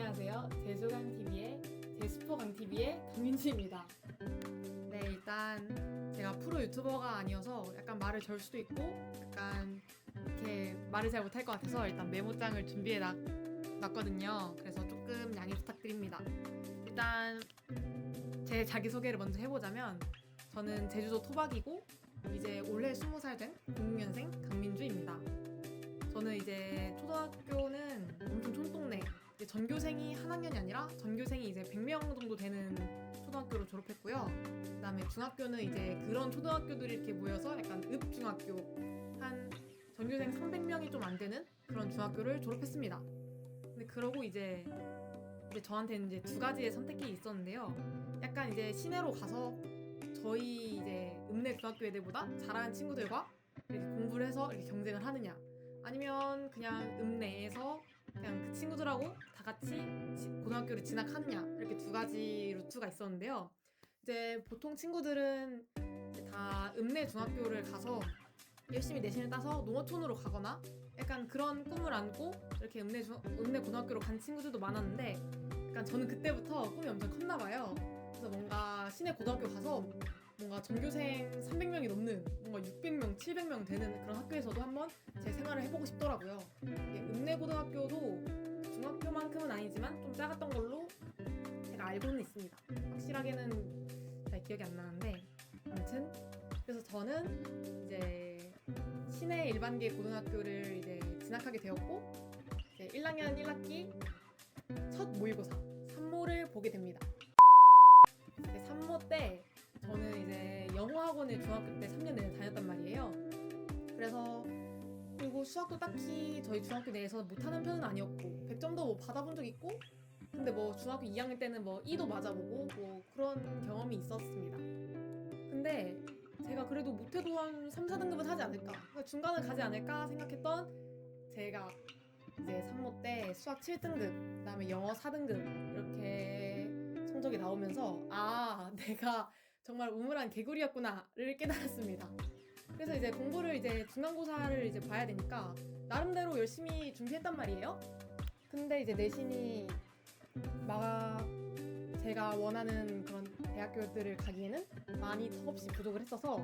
안녕하세요. 제수강TV의 제수포강TV의 강민지입니다. 네, 일단 제가 프로 유튜버가 아니어서 약간 말을 절 수도 있고 약간 이렇게 말을 잘 못할 것 같아서 일단 메모장을 준비해 놨거든요. 그래서 조금 양해 부탁드립니다. 일단 제 자기소개를 먼저 해보자면 저는 제주도 토박이고 이제 올해 20살 된 00년생 강민주입니다. 저는 이제 초등학교는 엄청 촌동네 이제 전교생이 한 학년이 아니라 전교생이 이제 100명 정도 되는 초등학교로 졸업했고요. 그다음에 중학교는 이제 그런 초등학교들이 이렇게 모여서 약간 읍중학교 한 전교생 300명이 좀 안 되는 그런 중학교를 졸업했습니다. 근데 그러고 이제 저한테는 이제 두 가지의 선택이 있었는데요. 약간 이제 시내로 가서 저희 이제 읍내 중학교 애들보다 잘하는 친구들과 이렇게 공부를 해서 이렇게 경쟁을 하느냐, 아니면 그냥 읍내에서 그냥 그 친구들하고 다 같이 고등학교를 진학하느냐, 이렇게 두 가지 루트가 있었는데요. 이제 보통 친구들은 이제 다 읍내 중학교를 가서 열심히 내신을 따서 농어촌으로 가거나 약간 그런 꿈을 안고 이렇게 읍내 고등학교로 간 친구들도 많았는데 약간 저는 그때부터 꿈이 엄청 컸나 봐요. 그래서 뭔가 시내 고등학교 가서 뭔가 전교생 300명이 넘는 뭔가 600명, 700명 되는 그런 학교에서도 한번 제 생활을 해보고 싶더라고요. 읍내 고등학교도 중학교만큼은 아니지만 좀 작았던 걸로 제가 알고는 있습니다. 확실하게는 잘 기억이 안 나는데 아무튼 그래서 저는 이제 시내 일반계 고등학교를 이제 진학하게 되었고 이제 1학년 1학기 첫 모의고사 3모를 보게 됩니다. 3모 때 저는 이제 영어 학원을 중학교 때 3년 내내 다녔단 말이에요. 그래서 그리고 수학도 딱히 저희 중학교 내에서 못하는 편은 아니었고 100점도 뭐 받아본 적 있고 근데 뭐 중학교 2학년 때는 뭐 2도 맞아보고 뭐 그런 경험이 있었습니다. 근데 제가 그래도 못해도 한 3, 4등급은 하지 않을까, 중간을 가지 않을까 생각했던 제가 이제 3모 때 수학 7등급, 그다음에 영어 4등급 이렇게 성적이 나오면서 내가 정말 우물한 개구리였구나를 깨달았습니다. 그래서 이제 공부를 이제 중간고사를 이제 봐야 되니까 나름대로 열심히 준비했단 말이에요. 근데 이제 내신이 막 제가 원하는 그런 대학교들을 가기에는 많이 턱없이 부족을 했어서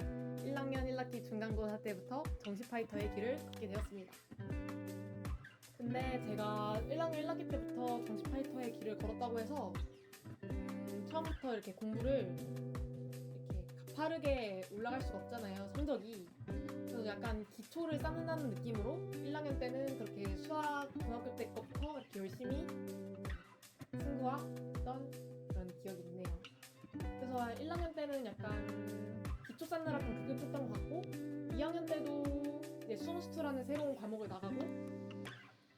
1학년 1학기 중간고사 때부터 정시 파이터의 길을 걷게 되었습니다. 근데 제가 1학년 1학기 때부터 정시 파이터의 길을 걸었다고 해서 처음부터 이렇게 공부를 이렇게 가파르게 올라갈 수가 없잖아요, 성적이. 그래서 약간 기초를 쌓는다는 느낌으로 1학년 때는 그렇게 수학 중학교 때 것부터 이렇게 열심히 승부하던 그런 기억이 있네요. 그래서 1학년 때는 약간 기초 쌓느라 좀 급급했던 것 같고 2학년 때도 이제 수험스투라는 새로운 과목을 나가고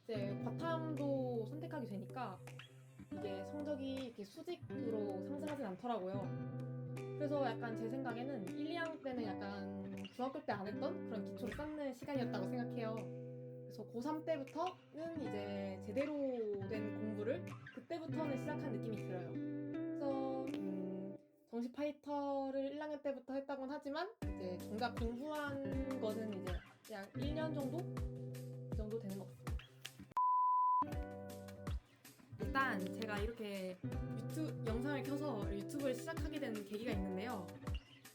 이제 과탐도 선택하게 되니까 이게 성적이 이렇게 수직으로 상승하진 않더라고요. 그래서 약간 제 생각에는 1, 2학년 때는 약간 중학교 때 안 했던 그런 기초를 쌓는 시간이었다고 생각해요. 그래서 고3 때부터는 이제 제대로 된 공부를 그때부터는 시작한 느낌이 들어요. 그래서 정시 파이터를 1학년 때부터 했다곤 하지만 이제 정작 공부한 거는 이제 그냥 1년 정도? 그 정도 되는 것 같습니다. 일단 제가 이렇게 영상을 켜서 유튜브를 시작하게 된 계기가 있는데요.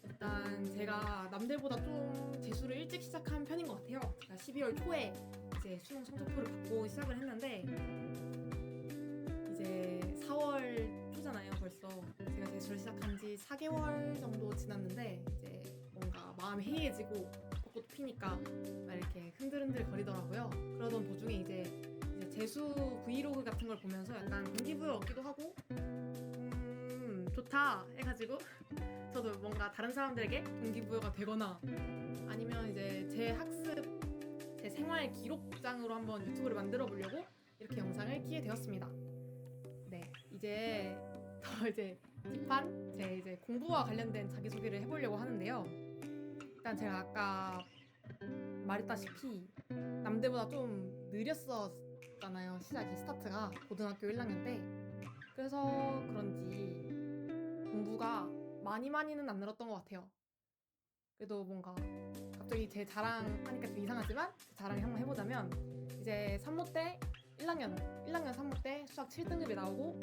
일단 제가 남들보다 좀 재수를 일찍 시작한 편인 것 같아요. 제가 12월 초에 이제 수능 성적표를 받고 시작을 했는데 이제 4월 초잖아요, 벌써. 제가 재수를 시작한 지 4개월 정도 지났는데 이제 뭔가 마음이 해이해지고 벚꽃 피니까 막 이렇게 흔들흔들 거리더라고요. 그러던 도중에 이제 재수 브이로그 같은 걸 보면서 약간 동기부여 얻기도 하고 좋다 해가지고 저도 뭔가 다른 사람들에게 동기부여가 되거나 아니면 이제 제 학습, 제 생활 기록장으로 한번 유튜브를 만들어 보려고 이렇게 영상을 키게 되었습니다. 네, 이제 tip한 제 이제 공부와 관련된 자기소개를 해보려고 하는데요. 일단 제가 아까 말했다시피 남들보다 좀 느렸었잖아요, 스타트가 고등학교 1학년 때. 그래서 그런지 공부가 많이는 안 늘었던 것 같아요. 그래도 뭔가 갑자기 제 자랑하니까 좀 이상하지만 제 자랑을 한번 해보자면 이제 3모 때 1학년 3급 때 수학 7등급이 나오고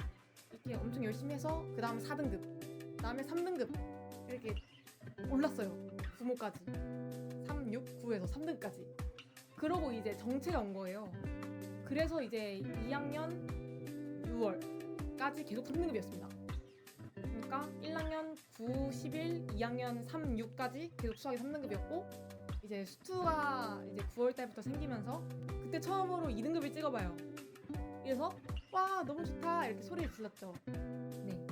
이렇게 엄청 열심히 해서 그 다음 4등급, 그 다음에 3등급 이렇게 올랐어요. 부모까지 3, 6, 9에서 3등까지. 그러고 이제 정체가 온 거예요. 그래서 이제 2학년 6월까지 계속 3등급이었습니다. 그러니까 1학년 9, 11, 2학년 3, 6까지 계속 수학이 3등급이었고 이제 수투가 이제 9월 달부터 생기면서 그때 처음으로 2등급을 찍어봐요. 그래서 와 너무 좋다 이렇게 소리를 질렀죠. 네.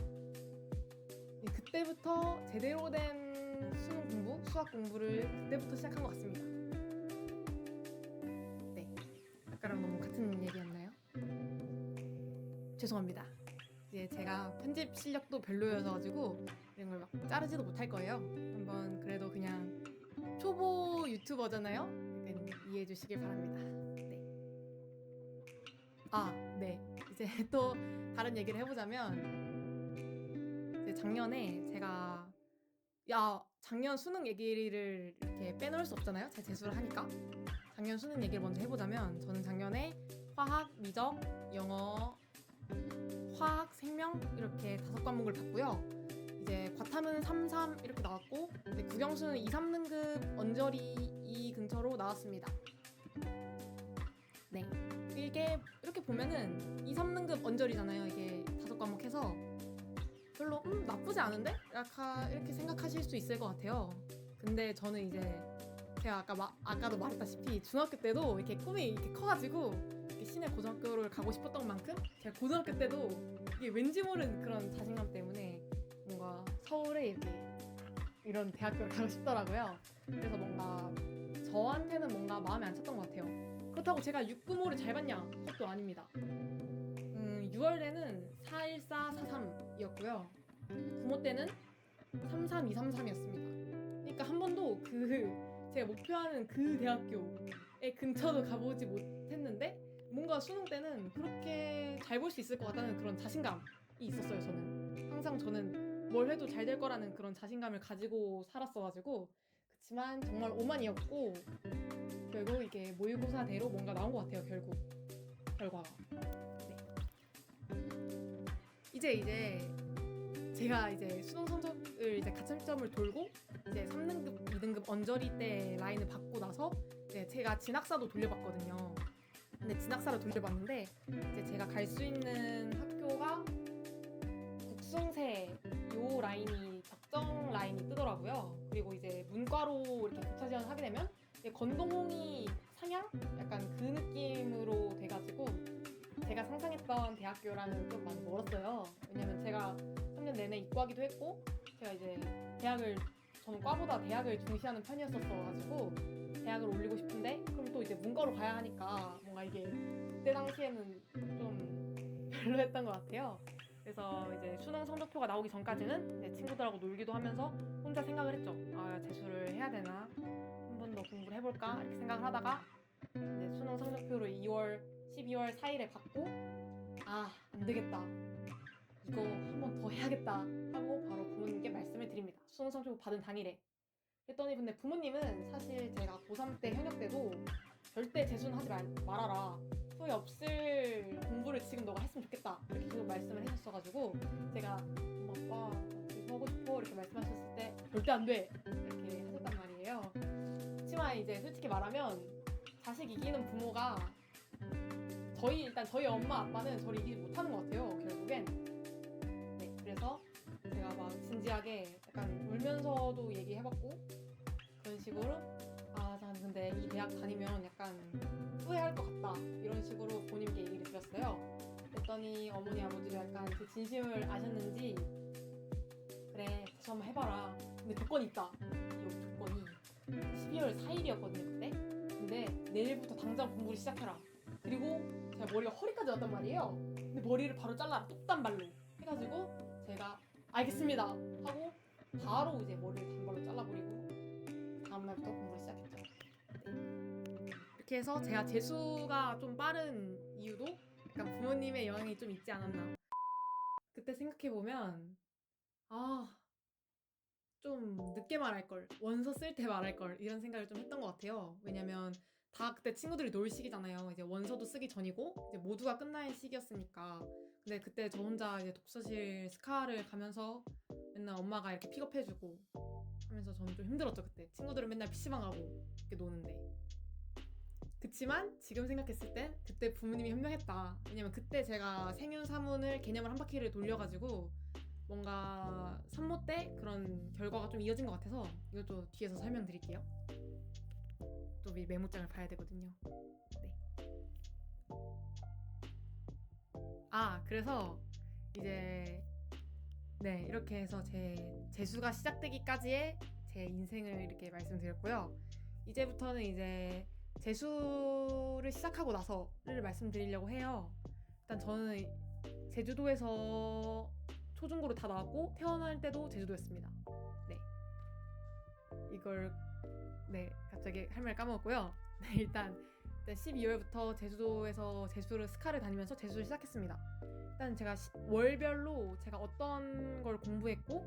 그때부터 제대로 된 수능 공부, 수학 공부를 그때부터 시작한 것 같습니다. 네. 아까랑 너무 같은 얘기였나요? 죄송합니다. 이제 제가 편집 실력도 별로여서 가지고 이런 걸 막 자르지도 못할 거예요. 한번 그래도 그냥 초보 유튜버잖아요. 약간 이해해 주시길 바랍니다. 네. 네. 이제 또 다른 얘기를 해보자면 이제 작년에 제가 작년 수능 얘기를 이렇게 빼놓을 수 없잖아요. 제가 재수를 하니까. 작년 수능 얘기를 먼저 해보자면 저는 작년에 화학, 미적, 영어, 화학, 생명 이렇게 5과목을 봤고요. 이제 과탐은 3, 3 이렇게 나왔고 이제 국영수는 2, 3등급 언저리 이 근처로 나왔습니다. 네, 이게 이렇게 보면은 2, 3등급 언저리잖아요. 이게 5과목 해서 별로 나쁘지 않은데? 이렇게 생각하실 수 있을 것 같아요. 근데 저는 이제 제가 아까도 말했다시피 중학교 때도 이렇게 꿈이 이렇게 커가지고 이렇게 시내 고등학교를 가고 싶었던 만큼 제가 고등학교 때도 이게 왠지 모르는 그런 자신감 때문에 뭔가 서울에 이렇게 이런 대학교를 가고 싶더라고요. 그래서 뭔가 저한테는 뭔가 마음에 안 찼던 것 같아요. 그렇다고 제가 695를 잘 봤냐? 그것도 아닙니다. 6월에는 414, 43이었고요. 부모 때는 33, 233이었습니다. 그러니까 한 번도 제가 목표하는 그 대학교의 근처도 가보지 못했는데 뭔가 수능 때는 그렇게 잘 볼 수 있을 것 같다는 그런 자신감이 있었어요. 저는 항상 저는 뭘 해도 잘 될 거라는 그런 자신감을 가지고 살았어가지고 그치만 정말 오만이었고 결국 이게 모의고사대로 뭔가 나온 것 같아요. 결국 결과가. 이제 제가 이제 수능 성적을 이제 가채점을 돌고 이제 3등급, 2등급 언저리 때 라인을 받고 나서 이제 제가 진학사도 돌려봤거든요. 근데 진학사를 돌려봤는데 이제 제가 갈 수 있는 학교가 국숭세 요 라인이 적정 라인이 뜨더라고요. 그리고 이제 문과로 이렇게 교차 지원을 하게 되면 건동홍이 상향? 약간 그 느낌으로 돼가지고 제가 상상했던 대학교랑은 좀 많이 멀었어요. 왜냐면 제가 3년 내내 이과기도 했고 제가 이제 저는 과보다 대학을 중시하는 편이었어가지고 대학을 올리고 싶은데 그럼 또 이제 문과로 가야 하니까 뭔가 이게 그때 당시에는 좀 별로였던 것 같아요. 그래서 이제 수능 성적표가 나오기 전까지는 이제 친구들하고 놀기도 하면서 혼자 생각을 했죠. 재수를 해야 되나? 한 번 더 공부를 해볼까? 이렇게 생각을 하다가 이제 수능 성적표를 12월 4일에 받고 안 되겠다. 이거 한 번 더 해야겠다 하고 바로 부모님께 말씀을 드립니다. 수능 성적표 받은 당일에. 했더니 근데 부모님은 사실 제가 고3 때 현역 때도 절대 재수는 하지 말아라. 후회 없을 공부를 지금 너가 했으면 좋겠다. 이렇게 계속 말씀을 해주셨어가지고 제가 엄마 아빠 재수하고 싶어 이렇게 말씀하셨을 때 절대 안 돼. 이렇게 하셨단 말이에요. 그렇지만 이제 솔직히 말하면 자식 이기는 부모가 일단 저희 엄마 아빠는 저를 이기지 못하는 것 같아요. 결국엔. 네, 그래서 제가 막 진지하게 약간 울면서도 얘기해봤고 그런 식으로 난 근데 이 대학 다니면 약간 후회할 것 같다 이런 식으로 부모님께 얘기를 드렸어요. 그랬더니 어머니 아버지가 약간 그 진심을 아셨는지 그래 다시 한번 해봐라. 근데 조건이 있다. 이 조건이 12월 4일이었거든요 그때. 근데 내일부터 당장 공부를 시작해라. 그리고 제가 머리가 허리까지 왔단 말이에요. 근데 머리를 바로 잘라 똑단발로 해가지고 제가 알겠습니다 하고 바로 이제 머리를 단발로 잘라버리고 다음날부터 공부를 시작했죠. 네. 이렇게 해서 제가 재수가 좀 빠른 이유도 약간 부모님의 영향이 좀 있지 않았나. 그때 생각해보면 좀 늦게 말할 걸, 원서 쓸 때 말할 걸 이런 생각을 좀 했던 것 같아요. 왜냐면 다 그때 친구들이 놀 시기잖아요. 이제 원서도 쓰기 전이고 이제 모두가 끝날 시기였으니까. 근데 그때 저 혼자 이제 독서실 스카를 가면서 맨날 엄마가 이렇게 픽업해주고 하면서 저는 좀 힘들었죠 그때. 친구들은 맨날 PC방 가고 이렇게 노는데. 그치만 지금 생각했을 땐 그때 부모님이 현명했다. 왜냐면 그때 제가 생윤 사문을 개념을 한 바퀴를 돌려가지고 뭔가 산모 때 그런 결과가 좀 이어진 것 같아서 이것도 뒤에서 설명드릴게요. 또 이 메모장을 봐야 되거든요. 네. 그래서 이제 네 이렇게 해서 제 재수가 시작되기까지의 제 인생을 이렇게 말씀드렸고요. 이제부터는 이제 재수를 시작하고 나서를 말씀드리려고 해요. 일단 저는 제주도에서 초중고를 다 나왔고 태어날 때도 제주도였습니다. 네. 이걸 갑자기 할 말 까먹었고요. 네, 일단 12월부터 제주도에서 재수를 스카를 다니면서 재수를 시작했습니다. 일단 제가 월별로 제가 어떤 걸 공부했고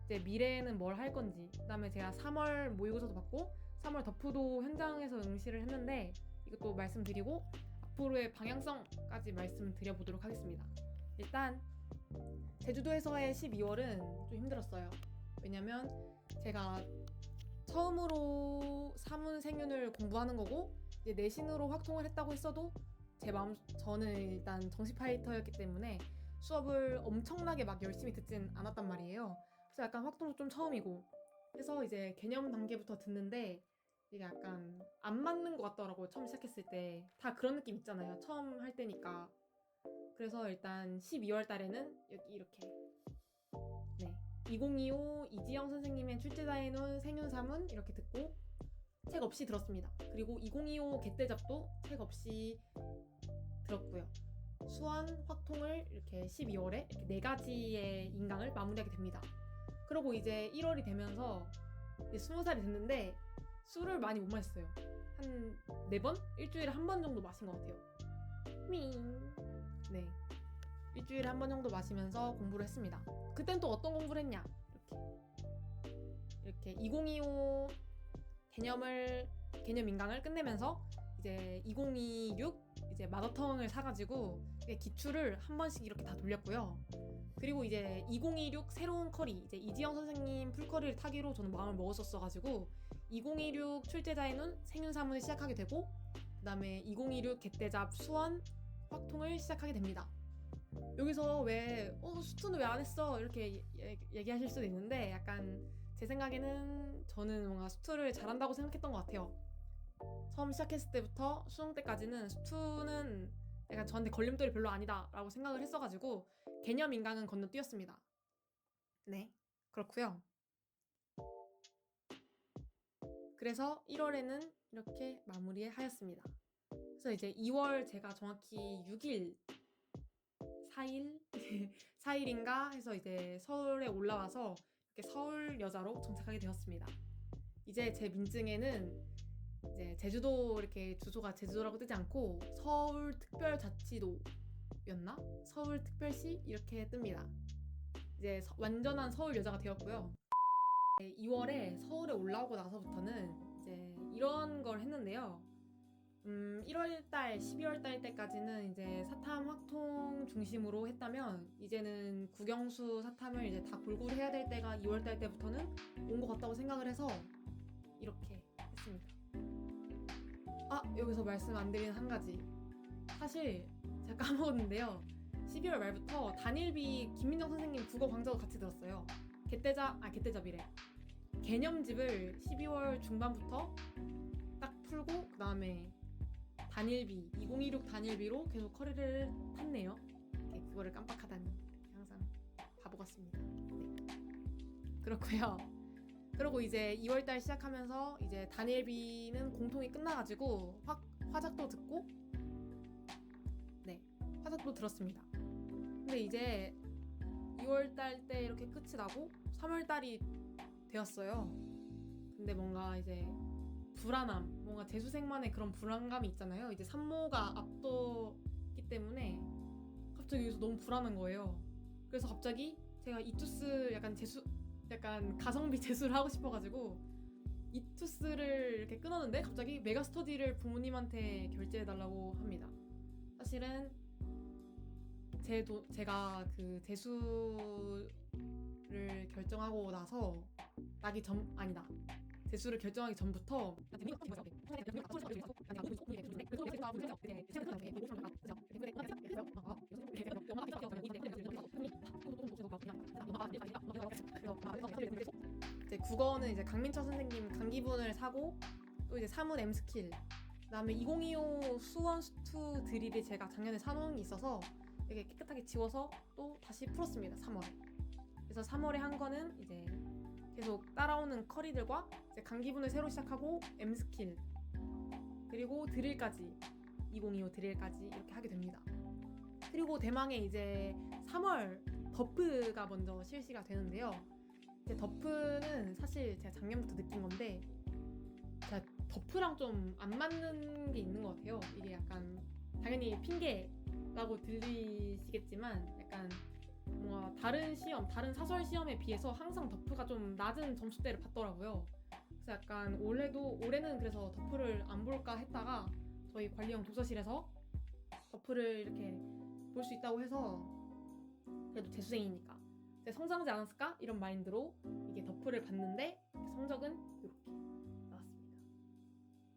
이제 미래에는 뭘 할 건지 그다음에 제가 3월 모의고사도 받고 3월 덕후도 현장에서 응시를 했는데 이것도 말씀드리고 앞으로의 방향성까지 말씀드려보도록 하겠습니다. 일단 제주도에서의 12월은 좀 힘들었어요. 왜냐면 제가 처음으로 사문 생윤을 공부하는 거고 이제 내신으로 확통을 했다고 했어도 저는 일단 정시 파이터였기 때문에 수업을 엄청나게 막 열심히 듣진 않았단 말이에요. 그래서 약간 확통도 좀 처음이고 해서 이제 개념 단계부터 듣는데 이게 약간 안 맞는 것 같더라고요. 처음 시작했을 때 다 그런 느낌 있잖아요. 처음 할 때니까. 그래서 일단 12월 달에는 여기 이렇게 2025 이지영 선생님의 출제자에 놓은 생윤사문 이렇게 듣고 책 없이 들었습니다. 그리고 2025 개떼잡도 책 없이 들었고요. 수원 확통을 이렇게 12월에 이렇게 4가지의 인강을 마무리하게 됩니다. 그리고 이제 1월이 되면서 이제 20살이 됐는데 술을 많이 못 마셨어요. 한 4번? 일주일에 한 번 정도 마신 것 같아요. 네. 일주일에 한 번 정도 마시면서 공부를 했습니다. 그땐 또 어떤 공부를 했냐? 이렇게 2025 개념 인강을 끝내면서 이제 2026 이제 마더텅을 사가지고 기출을 한 번씩 이렇게 다 돌렸고요. 그리고 이제 2026 새로운 커리 이제 이지영 선생님 풀커리를 타기로 저는 마음을 먹었었어가지고 2026 출제자의 눈 생윤사문을 시작하게 되고 그 다음에 2026 개떼잡 수원 확통을 시작하게 됩니다. 여기서 왜 수투는 왜 안 했어 이렇게 얘기하실 수도 있는데 약간 제 생각에는 저는 뭔가 수투를 잘한다고 생각했던 것 같아요. 처음 시작했을 때부터 수능 때까지는 수투는 약간 저한테 걸림돌이 별로 아니다 라고 생각을 했어가지고 개념 인강은 건너뛰었습니다. 네, 그렇고요. 그래서 1월에는 이렇게 마무리하였습니다. 그래서 이제 2월 제가 정확히 6일 4일? 4일인가 해서 이제 서울에 올라와서 이렇게 서울 여자로 정착하게 되었습니다. 이제 제 민증에는 이제 제주도 이렇게 주소가 제주도라고 뜨지 않고 서울특별자치도였나? 서울특별시 이렇게 뜹니다. 이제 완전한 서울 여자가 되었고요. 2월에 서울에 올라오고 나서부터는 이제 이런 걸 했는데요. 1월달, 12월달 때까지는 이제 사탐 확통 중심으로 했다면 이제는 국영수 사탐을 이제 다 골고루 해야 될 때가 2월달 때부터는 온 것 같다고 생각을 해서 이렇게 했습니다. 여기서 말씀 안 드린 한 가지. 사실 제가 까먹었는데요. 12월 말부터 단일비 김민정 선생님 국어 강좌도 같이 들었어요. 개떼잡이래. 개념집을 12월 중반부터 딱 풀고 그 다음에 단일비 2026 단일비로 계속 커리를 탔네요. 그거를 깜빡하다니 항상 바보 같습니다. 네. 그렇고요. 그리고 이제 2월달 시작하면서 이제 단일비는 공통이 끝나가지고 화작도 듣고 화작도 들었습니다. 근데 이제 2월달 때 이렇게 끝이 나고 3월달이 되었어요. 근데 뭔가 이제 불안함, 뭔가 재수생만의 그런 불안감이 있잖아요. 이제 산모가 앞뒀기 때문에 갑자기 여기서 너무 불안한 거예요. 그래서 갑자기 제가 이투스 약간 가성비 재수를 하고 싶어가지고 이투스를 이렇게 끊었는데 갑자기 메가스터디를 부모님한테 결제해달라고 합니다. 사실은 제가 그 재수를 결정하고 나서 재수를 결정하기 전부터 이제 국어는 이제 강민철 선생님 강기분을 사고 또 이제 사문 M스킬 그다음에 2025 수원 수투 드릴이 제가 작년에 사놓은 게 있어서 되게 깨끗하게 지워서 또 다시 풀었습니다. 3월에. 그래서 3월에 한 거는 이제 계속 따라오는 커리들과 이제 강기분을 새로 시작하고 M스킬 그리고 드릴까지 2025 드릴까지 이렇게 하게 됩니다. 그리고 대망의 이제 3월 더프가 먼저 실시가 되는데요. 이제 더프는 사실 제가 작년부터 느낀 건데 제가 더프랑 좀 안 맞는 게 있는 것 같아요. 이게 약간 당연히 핑계라고 들리시겠지만 약간 뭔가 다른 사설 시험에 비해서 항상 더프가 좀 낮은 점수대를 받더라고요. 그래서 약간 올해는 그래서 더프를 안 볼까 했다가 저희 관리형 도서실에서 더프를 이렇게 볼 수 있다고 해서 그래도 재수생이니까 성장하지 않았을까? 이런 마인드로 이게 더프를 봤는데 성적은 이렇게 나왔습니다.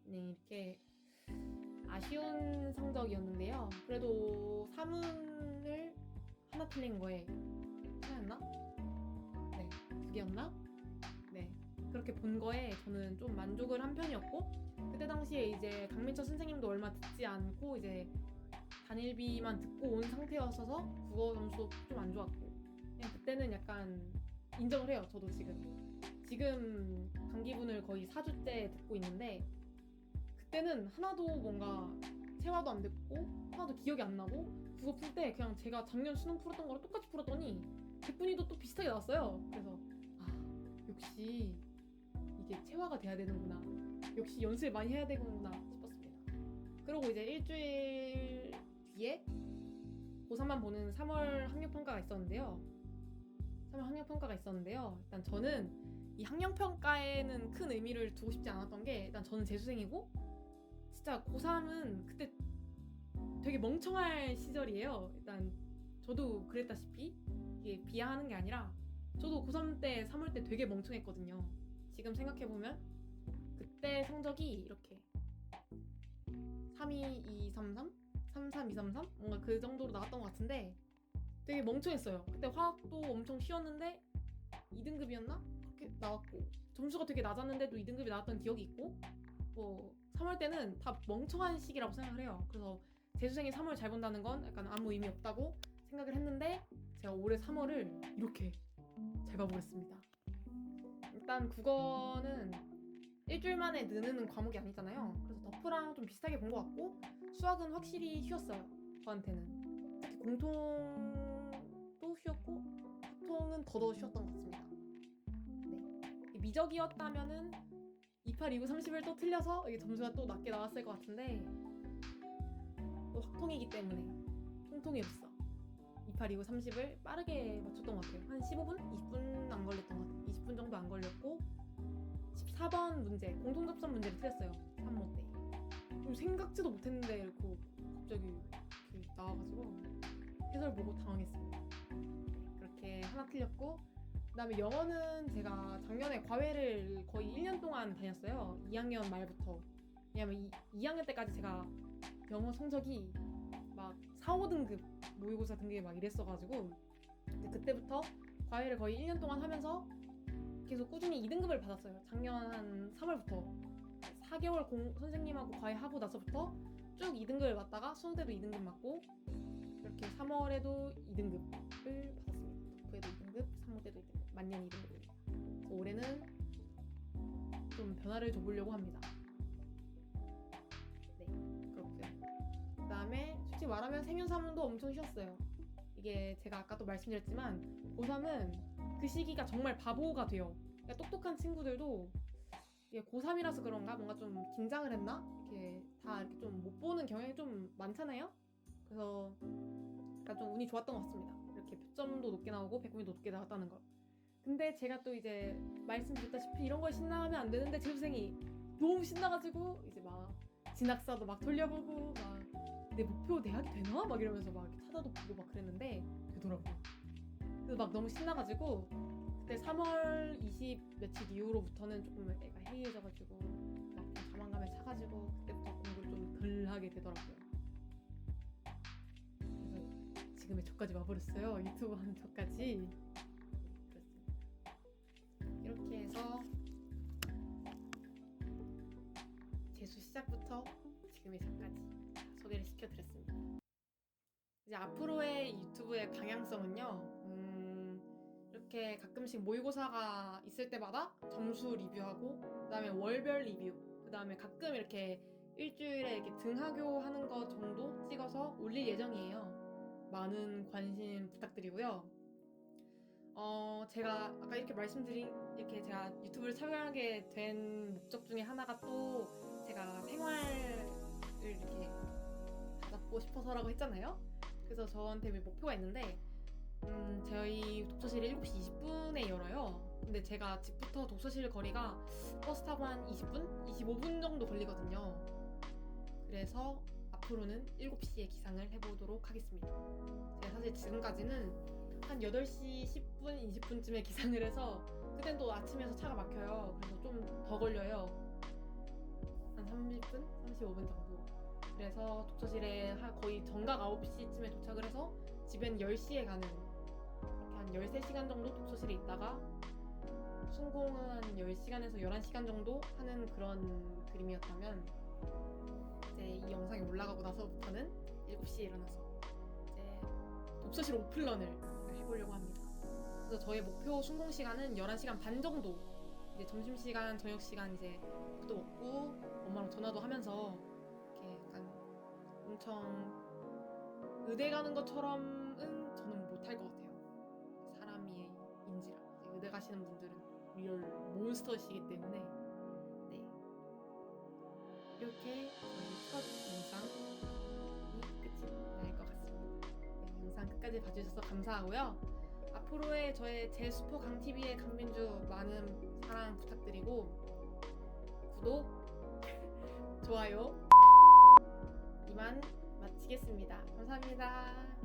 네, 이렇게 아쉬운 성적이었는데요. 그래도 사문을 하나 틀린 거에 하나였나? 네, 2개였나? 네, 그렇게 본 거에 저는 좀 만족을 한 편이었고 그때 당시에 이제 강민철 선생님도 얼마 듣지 않고 이제 단일비만 듣고 온 상태였어서 국어 점수도 좀 안 좋았고 그냥 그때는 약간 인정을 해요. 저도 지금 강기분을 거의 4주째 듣고 있는데 그때는 하나도 뭔가 체화도 안 됐고 하나도 기억이 안 나고 국어 풀 때 그냥 제가 작년 수능 풀었던 거랑 똑같이 풀었더니 백분위도 또 비슷하게 나왔어요. 그래서 역시 이게 체화가 돼야 되는구나. 역시 연습을 많이 해야 되는구나 싶었습니다. 그리고 이제 일주일 뒤에 고3만 보는 3월 학력평가가 있었는데요. 일단 저는 이 학력평가에는 큰 의미를 두고 싶지 않았던 게 일단 저는 재수생이고 진짜 고3은 그때 되게 멍청할 시절이에요. 일단 저도 그랬다시피 이게 비하하는 게 아니라 저도 고3 때 3월 때 되게 멍청했거든요. 지금 생각해보면 그때 성적이 이렇게 32233? 33233? 뭔가 그 정도로 나왔던 것 같은데 되게 멍청했어요. 그때 화학도 엄청 쉬웠는데 2등급이었나? 그렇게 나왔고 점수가 되게 낮았는데도 2등급이 나왔던 기억이 있고 뭐 3월 때는 다 멍청한 시기라고 생각을 해요. 그래서 재수생이 3월 잘 본다는 건 약간 아무 의미 없다고 생각을 했는데 제가 올해 3월을 이렇게 잘 봐보겠습니다. 일단 국어는 일주일 만에 느는 과목이 아니잖아요. 그래서 더프랑 좀 비슷하게 본 것 같고 수학은 확실히 쉬웠어요. 저한테는 특히 공통도 쉬웠고 소통은 더더 쉬웠던 것 같습니다. 네. 미적이었다면은 28, 29, 30을 또 틀려서 이게 점수가 또 낮게 나왔을 것 같은데 또 확통이기 때문에 통통이 없어. 28, 29, 30을 빠르게 맞췄던 것 같아요. 한 15분? 20분 안 걸렸던 것 같아요. 20분 정도 안 걸렸고 14번 문제, 공통접선 문제를 틀렸어요. 3모 때. 좀 생각지도 못했는데 이렇게 갑자기 이렇게 나와가지고 해설 보고 당황했습니다. 그렇게 하나 틀렸고 그다음에 영어는 제가 작년에 과외를 거의 1년 동안 다녔어요. 2학년 말부터. 왜냐면 2학년 때까지 제가 영어 성적이 막 4, 5등급 모의고사 등급이 막 이랬어가지고 그때부터 과외를 거의 1년 동안 하면서 계속 꾸준히 2등급을 받았어요. 작년 한 3월부터 4개월 선생님하고 과외하고 나서부터 쭉 2등급을 받다가 수능 때도 2등급 맞고 이렇게 3월에도 2등급을 받았습니다. 독후에도 2등급, 3월 때도 2등급, 만년 2등급입니다. 올해는 좀 변화를 줘보려고 합니다. 네, 그렇고요. 그 다음에 솔직히 말하면 생윤3문도 엄청 쉬웠어요. 이게 제가 아까도 말씀드렸지만 고3은 그 시기가 정말 바보가 돼요. 그러니까 똑똑한 친구들도 이게 고3이라서 그런가 뭔가 좀 긴장을 했나? 이렇게 다 이렇게 좀 못 보는 경향이 좀 많잖아요? 그래서 약간 좀 운이 좋았던 것 같습니다. 이렇게 표점도 높게 나오고 백분위도 높게 나왔다는 걸. 근데 제가 또 이제 말씀드렸다시피 이런 거에 신나하면 안 되는데 제 동생이 너무 신나가지고 이제 막 진학사도 막 돌려보고 막 내 목표 대학이 되나? 막 이러면서 막 이렇게 찾아도 보고 막 그랬는데 되더라고요. 그래서 막 너무 신나가지고 그때 3월 20 며칠 이후로부터는 조금 애가 해이해져가지고 막 좀 자만감에 차가지고 그때부터 공부를 좀 덜 하게 되더라고요. 그래서 지금의 저까지 와버렸어요. 유튜브 하는 저까지. 그렇습니다. 이렇게 해서 재수 시작부터 지금의 저까지 소개를 시켜드렸습니다. 이제 앞으로의 유튜브의 방향성은요. 이렇게 가끔씩 모의고사가 있을 때마다 점수 리뷰하고 그다음에 월별 리뷰 그다음에 가끔 이렇게 일주일에 이렇게 등하교 하는 거 정도 찍어서 올릴 예정이에요. 많은 관심 부탁드리고요. 제가 아까 이렇게 말씀드린 이렇게 제가 유튜브를 촬영하게 된 목적 중에 하나가 또 제가 생활을 이렇게 받고 싶어서라고 했잖아요. 그래서 저한테 목표가 있는데 저희 독서실이 7시 20분에 열어요. 근데 제가 집부터 독서실 거리가 버스 타고 한 20분? 25분 정도 걸리거든요. 그래서 앞으로는 7시에 기상을 해보도록 하겠습니다. 제가 사실 지금까지는 한 8시 10분, 20분쯤에 기상을 해서 그땐 또 아침에서 차가 막혀요. 그래서 좀 더 걸려요. 한 30분? 35분 정도. 그래서 독서실에 거의 정각 9시쯤에 도착을 해서 집엔 10시에 가는 이렇게 한 13시간 정도 독서실에 있다가 순공은 한 10시간에서 11시간 정도 하는 그런 그림이었다면 이제 이 영상이 올라가고 나서부터는 7시에 일어나서 이제 독서실 오픈런을 해보려고 합니다. 그래서 저의 목표 순공 시간은 11시간 반 정도. 이제 점심시간, 저녁시간 이제 밥도 먹고 엄마랑 전화도 하면서 이렇게 약간 엄청 의대 가는 것처럼은 저는 못할 것 같아요. 사람이 인지라 의대 가시는 분들은 리얼 몬스터시기 때문에 네 이렇게 저희 첫 영상이 끝이 날 것 같습니다. 네, 영상 끝까지 봐주셔서 감사하고요. 앞으로의 저의 제수포 강TV의 강민주 많은 사랑 부탁드리고 구독, 좋아요 이만 마치겠습니다. 감사합니다.